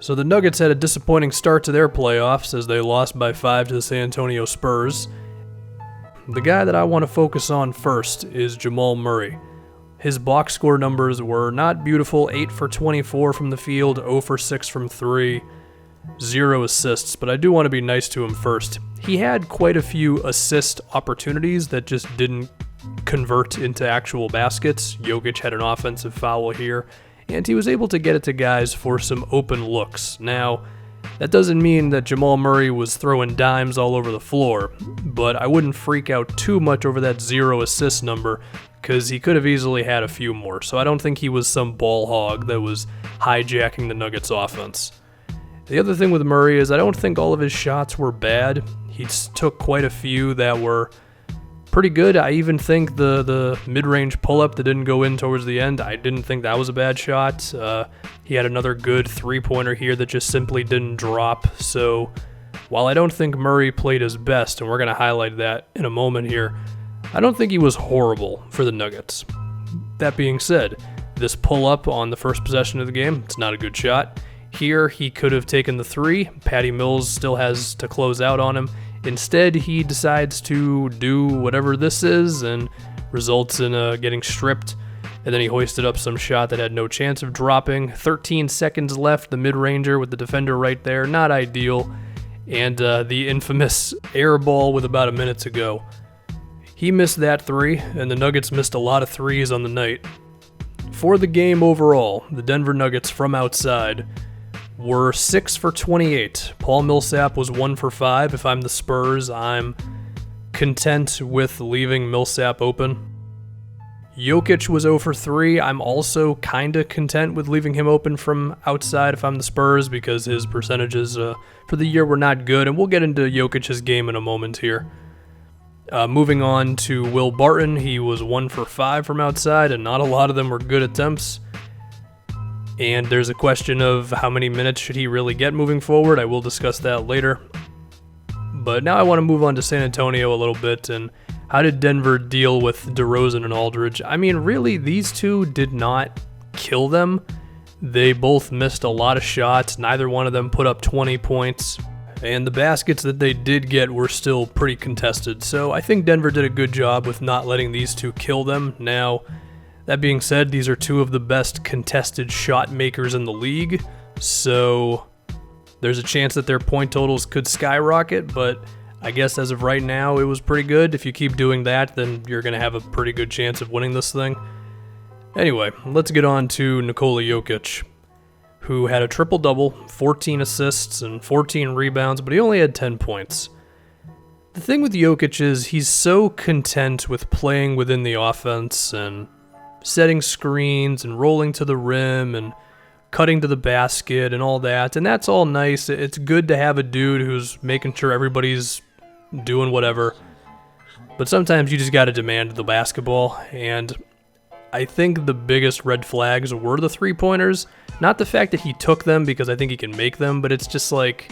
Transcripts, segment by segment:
So the Nuggets had a disappointing start to their playoffs as they lost by 5 to the San Antonio Spurs. The guy that I want to focus on first is Jamal Murray. His box score numbers were not beautiful, 8 for 24 from the field, 0 for 6 from 3, 0 assists, but I do want to be nice to him first. He had quite a few assist opportunities that just didn't convert into actual baskets. Jokic had an offensive foul here, and he was able to get it to guys for some open looks. Now, that doesn't mean that Jamal Murray was throwing dimes all over the floor, but I wouldn't freak out too much over that 0 assist number because he could have easily had a few more. So I don't think he was some ball hog that was hijacking the Nuggets offense. The other thing with Murray is I don't think all of his shots were bad. He took quite a few that were pretty good. I even think the mid-range pull-up that didn't go in towards the end, I didn't think that was a bad shot. He had another good three-pointer here that just simply didn't drop. So while I don't think Murray played his best, and we're going to highlight that in a moment here, I don't think he was horrible for the Nuggets. That being said, this pull-up on the first possession of the game, it's not a good shot. Here, he could have taken the three. Patty Mills still has to close out on him. Instead, he decides to do whatever this is and results in getting stripped. And then he hoisted up some shot that had no chance of dropping. 13 seconds left, the mid-ranger with the defender right there. Not ideal. And the infamous air ball with about a minute to go. He missed that three, and the Nuggets missed a lot of threes on the night. For the game overall, the Denver Nuggets from outside were 6 for 28. Paul Millsap was 1 for 5. If I'm the Spurs, I'm content with leaving Millsap open. Jokic was 0 for 3. I'm also kind of content with leaving him open from outside if I'm the Spurs because his percentages for the year were not good, and we'll get into Jokic's game in a moment here. Moving on to Will Barton, he was 1 for 5 from outside, and not a lot of them were good attempts. And there's a question of how many minutes should he really get moving forward. I will discuss that later. But now I want to move on to San Antonio a little bit, and how did Denver deal with DeRozan and Aldridge? I mean, really, these two did not kill them. They both missed a lot of shots. Neither one of them put up 20 points. And the baskets that they did get were still pretty contested. So I think Denver did a good job with not letting these two kill them. Now, that being said, these are two of the best contested shot makers in the league, so there's a chance that their point totals could skyrocket, but I guess as of right now, it was pretty good. If you keep doing that, then you're going to have a pretty good chance of winning this thing. Anyway, let's get on to Nikola Jokic, who had a triple-double, 14 assists and 14 rebounds, but he only had 10 points. The thing with Jokic is he's so content with playing within the offense and setting screens and rolling to the rim and cutting to the basket and all that, and that's all nice. It's good to have a dude who's making sure everybody's doing whatever, but sometimes you just got to demand the basketball, and I think the biggest red flags were the three-pointers. Not the fact that he took them because I think he can make them, but it's just like,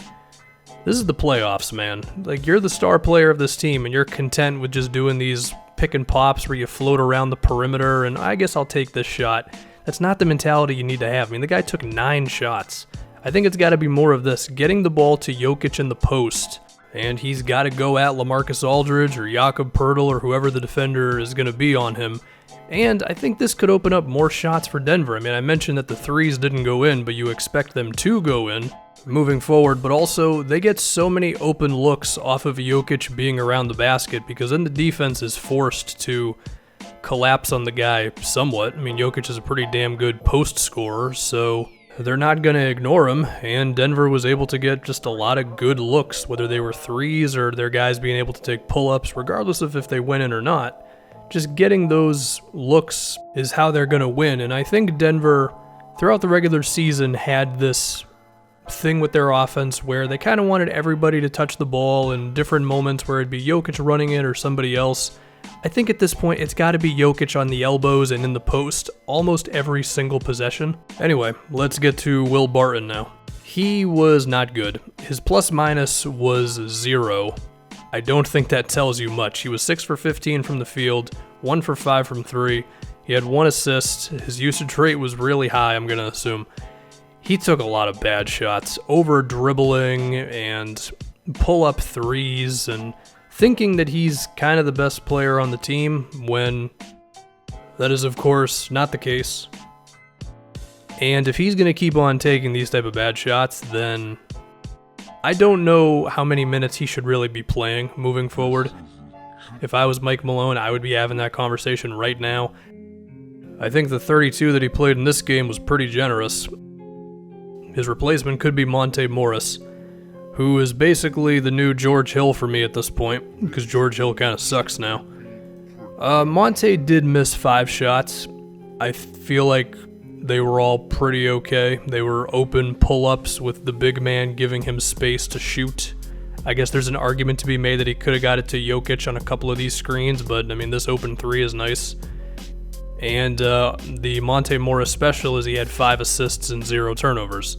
this is the playoffs, man. Like, you're the star player of this team, and you're content with just doing these pick and pops where you float around the perimeter, and I guess I'll take this shot. That's not the mentality you need to have. I mean, the guy took 9 shots. I think it's got to be more of this, getting the ball to Jokic in the post, and he's got to go at LaMarcus Aldridge or Jakob Poeltl or whoever the defender is going to be on him. And I think this could open up more shots for Denver. I mean, I mentioned that the threes didn't go in, but you expect them to go in moving forward, but also they get so many open looks off of Jokic being around the basket because then the defense is forced to collapse on the guy somewhat. I mean, Jokic is a pretty damn good post scorer, so they're not going to ignore him, and Denver was able to get just a lot of good looks, whether they were threes or their guys being able to take pull-ups, regardless of if they went in or not. Just getting those looks is how they're going to win, and I think Denver, throughout the regular season, had this thing with their offense where they kind of wanted everybody to touch the ball in different moments where it'd be Jokic running it or somebody else. I think at this point it's got to be Jokic on the elbows and in the post almost every single possession. Anyway, let's get to Will Barton now. He was not good. His plus-minus was 0. I don't think that tells you much. He was 6 for 15 from the field, 1 for 5 from 3. He had 1 assist. His usage rate was really high, I'm going to assume. he took a lot of bad shots, over dribbling and pull-up threes, and thinking that he's kind of the best player on the team when that is, of course, not the case. And if he's going to keep on taking these type of bad shots, then I don't know how many minutes he should really be playing moving forward. If I was Mike Malone, I would be having that conversation right now. I think the 32 that he played in this game was pretty generous. His replacement could be Monte Morris, who is basically the new George Hill for me at this point, because George Hill kind of sucks now. Monte did miss 5 shots. I feel like they were all pretty okay. They were open pull-ups with the big man giving him space to shoot. I guess there's an argument to be made that he could have got it to Jokic on a couple of these screens, but I mean, this open 3 is nice. And the Monte Morris special is he had 5 assists and 0 turnovers.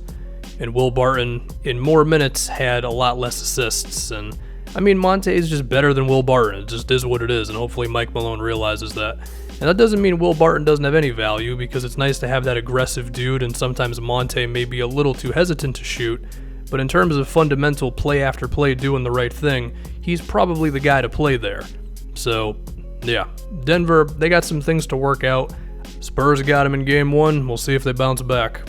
And Will Barton, in more minutes, had a lot less assists. And I mean, Monte is just better than Will Barton. It just is what it is, and hopefully Mike Malone realizes that. And that doesn't mean Will Barton doesn't have any value, because it's nice to have that aggressive dude, and sometimes Monte may be a little too hesitant to shoot. But in terms of fundamental play after play doing the right thing, he's probably the guy to play there. So, yeah, Denver, they got some things to work out. Spurs got him in game 1. We'll see if they bounce back.